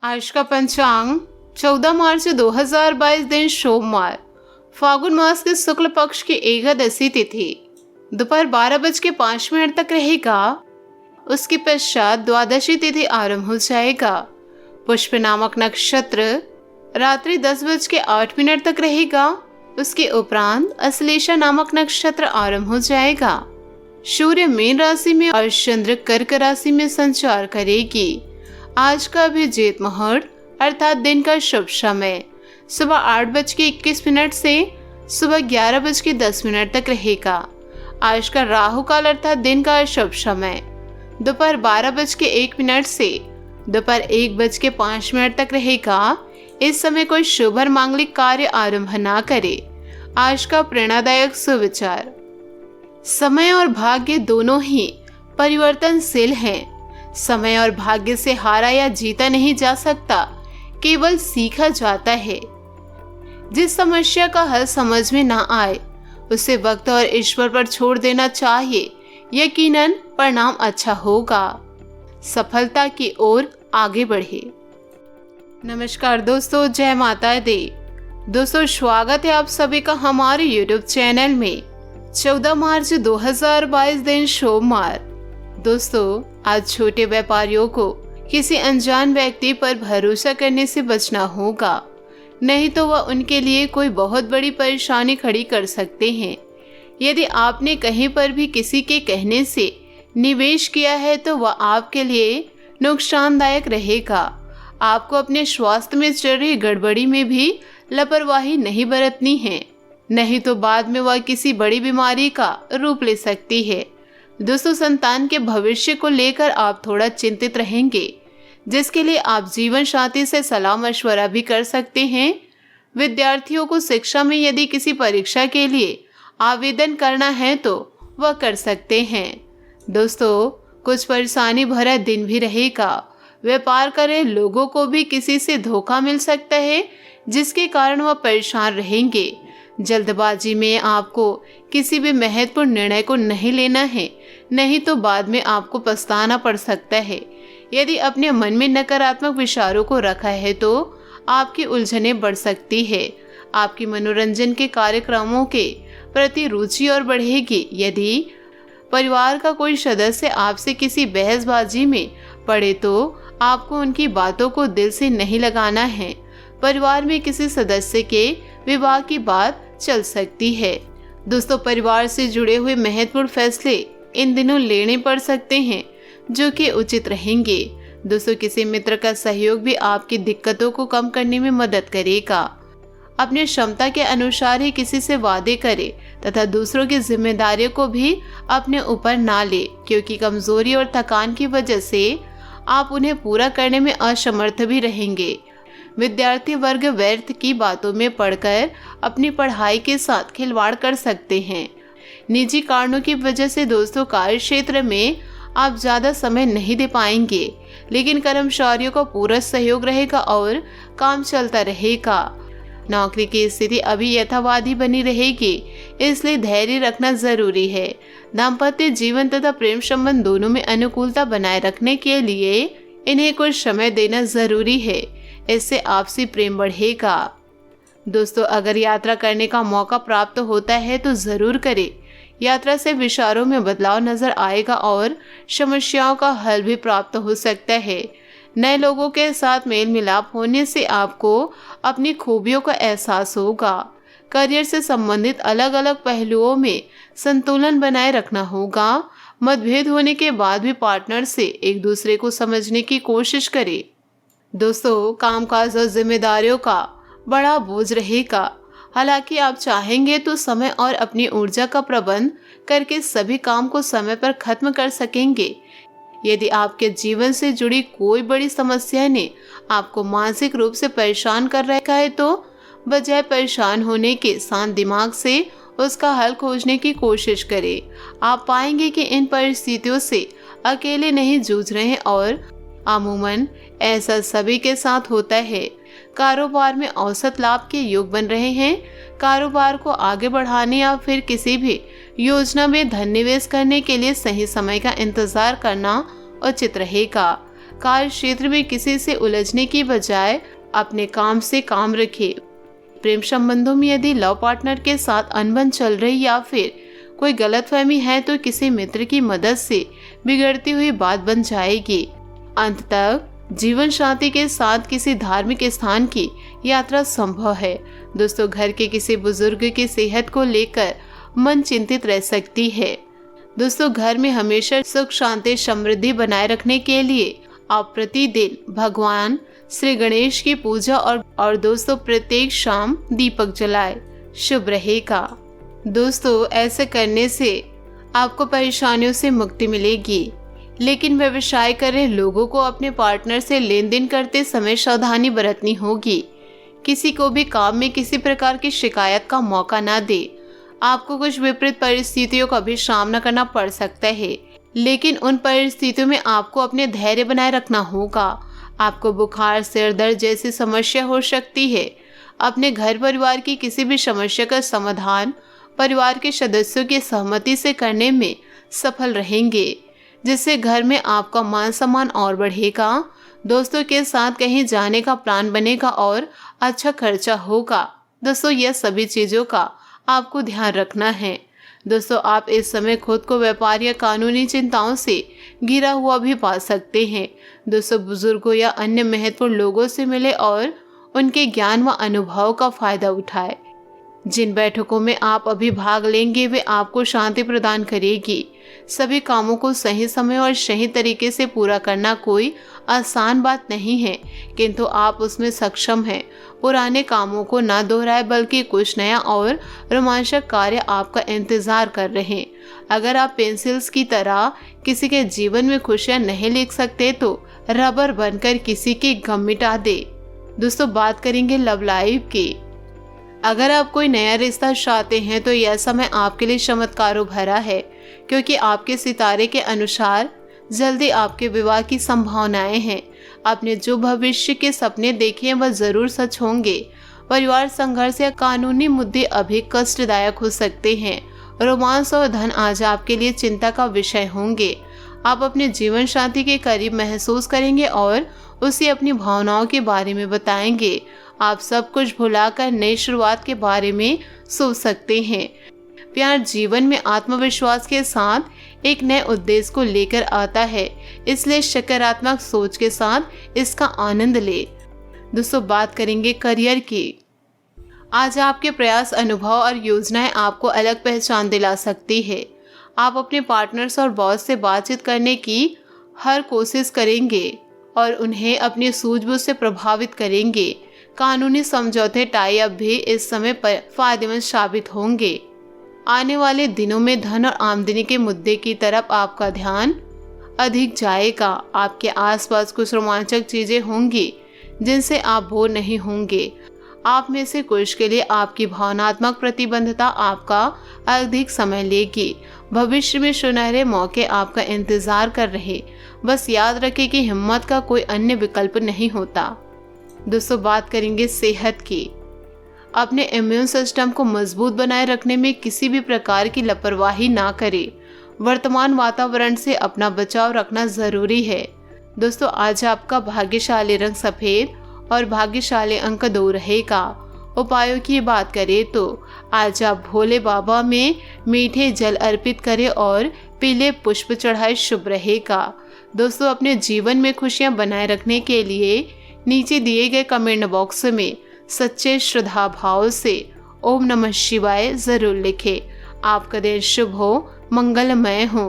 आज का पंचांग 14 मार्च 2022 दिन सोमवार, फागुन मास के शुक्ल पक्ष की एकादशी तिथि दोपहर 12:05 तक रहेगा। उसके पश्चात द्वादशी तिथि आरंभ हो जाएगा। पुष्प नामक नक्षत्र रात्रि 10:08 तक रहेगा। उसके उपरांत अश्लेषा नामक नक्षत्र आरंभ हो जाएगा। सूर्य मीन राशि में और चंद्र कर्क राशि में संचार करेगी। आज का अभिजीत मुहूर्त अर्थात दिन का शुभ समय सुबह 8:21 से सुबह 11:10 तक रहेगा। आज का राहु काल अर्थात दिन का शुभ समय दोपहर 12:01 से दोपहर 1:05 तक रहेगा। इस समय कोई शुभ और मांगलिक कार्य आरंभ ना करे। आज का प्रेरणादायक सुविचार, समय और भाग्य दोनों ही परिवर्तनशील हैं। समय और भाग्य से हारा या जीता नहीं जा सकता, केवल सीखा जाता है। जिस समस्या का हल समझ में ना आए उसे वक्त और ईश्वर पर छोड़ देना चाहिए। यकीनन परिणाम अच्छा होगा। सफलता की ओर आगे बढ़े। नमस्कार दोस्तों, जय माता दी। दोस्तों, स्वागत है आप सभी का हमारे YouTube चैनल में। 14 मार्च 2022 दिन सोमवार। दोस्तों, आज छोटे व्यापारियों को किसी अनजान व्यक्ति पर भरोसा करने से बचना होगा, नहीं तो वह उनके लिए कोई बहुत बड़ी परेशानी खड़ी कर सकते हैं। यदि आपने कहीं पर भी किसी के कहने से निवेश किया है तो वह आपके लिए नुकसानदायक रहेगा। आपको अपने स्वास्थ्य में चल रही गड़बड़ी में भी लापरवाही नहीं बरतनी है, नहीं तो बाद में वह किसी बड़ी बीमारी का रूप ले सकती है। दोस्तों, संतान के भविष्य को लेकर आप थोड़ा चिंतित रहेंगे, जिसके लिए आप जीवन साथी से सलाह मशवरा भी कर सकते हैं। विद्यार्थियों को शिक्षा में यदि किसी परीक्षा के लिए आवेदन करना है तो वह कर सकते हैं। दोस्तों, कुछ परेशानी भरा दिन भी रहेगा। व्यापार करे लोगों को भी किसी से धोखा मिल सकता है, जिसके कारण वह परेशान रहेंगे। जल्दबाजी में आपको किसी भी महत्वपूर्ण निर्णय को नहीं लेना है, नहीं तो बाद में आपको पछताना पड़ सकता है। यदि अपने मन में नकारात्मक विचारों को रखा है तो आपकी उलझनें बढ़ सकती है। आपकी मनोरंजन के कार्यक्रमों के प्रति रुचि और बढ़ेगी। यदि परिवार का कोई सदस्य आपसे किसी बहसबाजी में पड़े तो आपको उनकी बातों को दिल से नहीं लगाना है। परिवार में किसी सदस्य के विवाह की बात चल सकती है। दोस्तों, परिवार से जुड़े हुए महत्वपूर्ण फैसले इन दिनों लेने पड़ सकते हैं, जो कि उचित रहेंगे। दोस्तों, किसी मित्र का सहयोग भी आपकी दिक्कतों को कम करने में मदद करेगा। अपनी क्षमता के अनुसार ही किसी से वादे करें तथा दूसरों की जिम्मेदारियों को भी अपने ऊपर ना ले, क्योंकि कमजोरी और थकान की वजह से आप उन्हें पूरा करने में असमर्थ भी रहेंगे। विद्यार्थी वर्ग व्यर्थ की बातों में पढ़कर अपनी पढ़ाई के साथ खिलवाड़ कर सकते हैं। निजी कारणों की वजह से दोस्तों, कार्य क्षेत्र में आप ज़्यादा समय नहीं दे पाएंगे, लेकिन कर्मचारियों का पूरा सहयोग रहेगा और काम चलता रहेगा। नौकरी की स्थिति अभी यथावत बनी रहेगी, इसलिए धैर्य रखना जरूरी है। दाम्पत्य जीवन तथा प्रेम संबंध दोनों में अनुकूलता बनाए रखने के लिए इन्हें कुछ समय देना जरूरी है। इससे आपसी प्रेम बढ़ेगा। दोस्तों, अगर यात्रा करने का मौका प्राप्त होता है तो जरूर करें। यात्रा से विचारों में बदलाव नजर आएगा और समस्याओं का हल भी प्राप्त हो सकता है। नए लोगों के साथ मेल मिलाप होने से आपको अपनी खूबियों का एहसास होगा। करियर से संबंधित अलग अलग पहलुओं में संतुलन बनाए रखना होगा। मतभेद होने के बाद भी पार्टनर से एक दूसरे को समझने की कोशिश करें। दोस्तों, कामकाज और जिम्मेदारियों का बड़ा बोझ रहेगा। हालांकि आप चाहेंगे तो समय और अपनी ऊर्जा का प्रबंध करके सभी काम को समय पर खत्म कर सकेंगे। यदि आपके जीवन से जुड़ी कोई बड़ी समस्या ने आपको मानसिक रूप से परेशान कर रखा है तो बजाय परेशान होने के शांत दिमाग से उसका हल खोजने की कोशिश करें। आप पाएंगे कि इन परिस्थितियों से अकेले नहीं जूझ रहे हैं और अमूमन ऐसा सभी के साथ होता है। कारोबार में औसत लाभ के योग बन रहे हैं। कारोबार को आगे बढ़ाने या फिर किसी भी योजना में धन निवेश करने के लिए सही समय का इंतजार करना उचित रहेगा। कार्य क्षेत्र में किसी से उलझने की बजाय अपने काम से काम रखें। प्रेम संबंधों में यदि लव पार्टनर के साथ अनबन चल रही या फिर कोई गलतफहमी है तो किसी मित्र की मदद से बिगड़ती हुई बात बन जाएगी। अंत तक जीवन साथी के साथ किसी धार्मिक स्थान की यात्रा संभव है। दोस्तों, घर के किसी बुजुर्ग की सेहत को लेकर मन चिंतित रह सकती है। दोस्तों, घर में हमेशा सुख शांति समृद्धि बनाए रखने के लिए आप प्रतिदिन भगवान श्री गणेश की पूजा और दोस्तों प्रत्येक शाम दीपक जलाएं। शुभ रहेगा। दोस्तों, ऐसे करने से आपको परेशानियों से मुक्ति मिलेगी। लेकिन व्यवसाय कर रहे लोगों को अपने पार्टनर से लेन देन करते समय सावधानी बरतनी होगी। किसी को भी काम में किसी प्रकार की शिकायत का मौका ना दे। आपको कुछ विपरीत परिस्थितियों का भी सामना करना पड़ सकता है, लेकिन उन परिस्थितियों में आपको अपने धैर्य बनाए रखना होगा। आपको बुखार, सिर दर्द जैसी समस्या हो सकती है। अपने घर परिवार की किसी भी समस्या का समाधान परिवार के सदस्यों की सहमति से करने में सफल रहेंगे, जिससे घर में आपका मान सम्मान और बढ़ेगा। दोस्तों के साथ कहीं जाने का प्लान बनेगा और अच्छा खर्चा होगा। दोस्तों, यह सभी चीज़ों का आपको ध्यान रखना है। दोस्तों, आप इस समय खुद को व्यापार या कानूनी चिंताओं से घिरा हुआ भी पा सकते हैं। दोस्तों, बुजुर्गों या अन्य महत्वपूर्ण लोगों से मिले और उनके ज्ञान व अनुभव का फायदा उठाए। जिन बैठकों में आप अभी भाग लेंगे वे आपको शांति प्रदान करेगी। सभी कामों को सही समय और सही तरीके से पूरा करना कोई आसान बात नहीं है, किंतु आप उसमें सक्षम हैं। पुराने कामों को ना दोहराए बल्कि कुछ नया और रोमांचक कार्य आपका इंतजार कर रहे हैं। अगर आप पेंसिल्स की तरह किसी के जीवन में खुशियां नहीं लिख सकते तो रबर बनकर किसी के गम मिटा दे। दोस्तों, बात करेंगे लव लाइफ की। अगर आप कोई नया रिश्ता चाहते हैं तो यह समय आपके लिए चमत्कारों भरा है, क्योंकि आपके सितारे के अनुसार जल्दी आपके विवाह की संभावनाएं हैं। आपने जो भविष्य के सपने देखे हैं वह जरूर सच होंगे। परिवार संघर्ष या कानूनी मुद्दे अभी कष्टदायक हो सकते हैं। रोमांस और धन आज आपके लिए चिंता का विषय होंगे। आप अपने जीवन साथी के करीब महसूस करेंगे और उसे अपनी भावनाओं के बारे में बताएंगे। आप सब कुछ भुलाकर नई शुरुआत के बारे में सोच सकते हैं। प्यार जीवन में आत्मविश्वास के साथ एक नए उद्देश्य को लेकर आता है, इसलिए सकारात्मक सोच के साथ इसका आनंद ले। दोस्तों, बात करेंगे करियर की। आज आपके प्रयास, अनुभव और योजनाएं आपको अलग पहचान दिला सकती है। आप अपने पार्टनर्स और बॉस से बातचीत करने की हर कोशिश करेंगे और उन्हें अपनी सूझबूझ से प्रभावित करेंगे। कानूनी समझौते, टाई अप भी इस समय पर फायदेमंद साबित होंगे। आने वाले दिनों में धन और आमदनी के मुद्दे की तरफ आपका ध्यान अधिक जाएगा। आपके आसपास कुछ रोमांचक चीजें होंगी जिनसे आप बोर नहीं होंगे। आप में से कुछ के लिए आपकी भावनात्मक प्रतिबद्धता आपका अधिक समय लेगी। भविष्य में सुनहरे मौके आपका इंतजार कर रहे। बस याद रखें कि हिम्मत का कोई अन्य विकल्प नहीं होता। दोस्तों, बात करेंगे सेहत की। अपने इम्यून सिस्टम को मजबूत बनाए रखने में किसी भी प्रकार की लापरवाही ना करें। वर्तमान वातावरण से अपना बचाव रखना जरूरी है। दोस्तों, आज आपका भाग्यशाली रंग सफेद और भाग्यशाली अंक 2 रहेगा। उपायों की बात करें तो आज आप भोले बाबा में मीठे जल अर्पित करें और पीले पुष्प चढ़ाए, शुभ रहेगा। दोस्तों, अपने जीवन में खुशियां बनाए रखने के लिए नीचे दिए गए कमेंट बॉक्स में सच्चे श्रद्धा भाव से ओम नमः शिवाय जरूर लिखें। आपका दिन शुभ हो, मंगलमय हो।